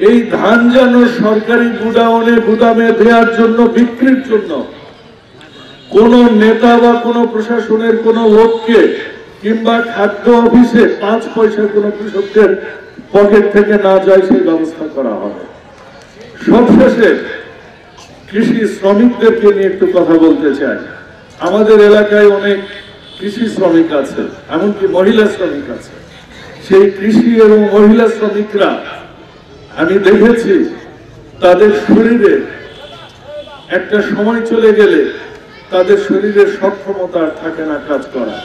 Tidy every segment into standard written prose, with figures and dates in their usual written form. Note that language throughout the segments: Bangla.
এই ধান যেন সরকারি গুদামে দেওয়ার জন্য, বিক্রির জন্য কোন নেতা বা কোন প্রশাসনের কোন লোককে কিংবা খাদ্য অফিসে 5 পয়সা কোন কৃষকদের পকেট থেকে না যায় সেই ব্যবস্থা করা হবে। সবশেষে কৃষি শ্রমিকদেরকে নিয়ে একটু কথা বলতে চাই। আমাদের এলাকায় অনেক কৃষি শ্রমিক আছে, এমনকি মহিলা শ্রমিক আছে। সেই কৃষি এবং মহিলা শ্রমিকরা আমি দেখেছি তাদের শরীরে একটা সময় চলে গেলে তাদের শরীরের সক্ষমতা থাকে না কাজ করা।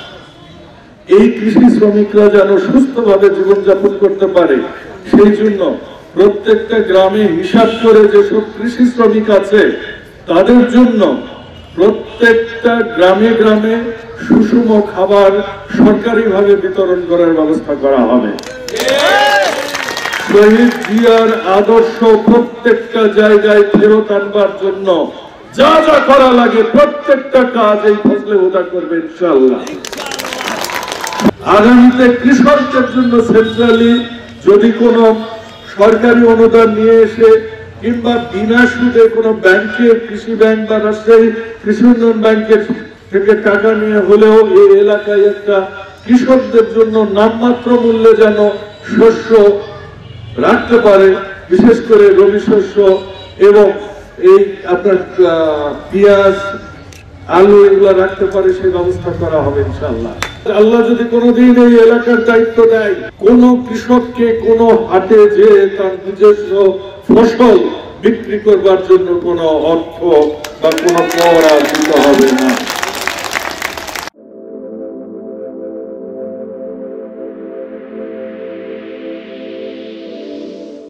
এই কৃষি শ্রমিকরা যেন সুস্থভাবে জীবনযাপন করতে পারে, সেই জন্য প্রত্যেকটা গ্রামে হিসাব করে যেসব কৃষি শ্রমিক আছে তাদের জন্য প্রত্যেকটা গ্রামে গ্রামে সুষম খাবার সরকারিভাবে বিতরণ করার ব্যবস্থা করা হবে। শহীদ জিয়ার আদর্শ প্রত্যেকটা জায়গায় ফেরত আনবার জন্য যা যা করা লাগে প্রত্যেকটা কাজ এই ফজলে হুদা করবে ইনশাআল্লাহ। আগামীতে কৃষকদের জন্য সেন্ট্রালি যদি কোনো সরকারি অনুদান নিয়ে এসে কিংবা বিনা সুদে কোনো ব্যাংকের, কৃষি ব্যাংক বা রাজশাহী কৃষি উন্নয়ন ব্যাংকের থেকে টাকা নিয়ে হলেও এই এলাকায় একটা কৃষকদের জন্য নামমাত্র মূল্যে যেন শস্য রাখতে পারে, বিশেষ করে রবি শস্য এবং এই আপনার পেঁয়াজ, আলু এগুলো রাখতে পারে, সেই ব্যবস্থা করা হবে ইনশাআল্লাহ। আল্লাহ যদি কোনোদিন এই এলাকার দায়িত্ব দেয়, কোন কৃষককে কোন হাটে যে তার নিজস্ব ফসল বিক্রি করবার জন্য কোনো অর্থ বা কোনো কর দিতে হবে না।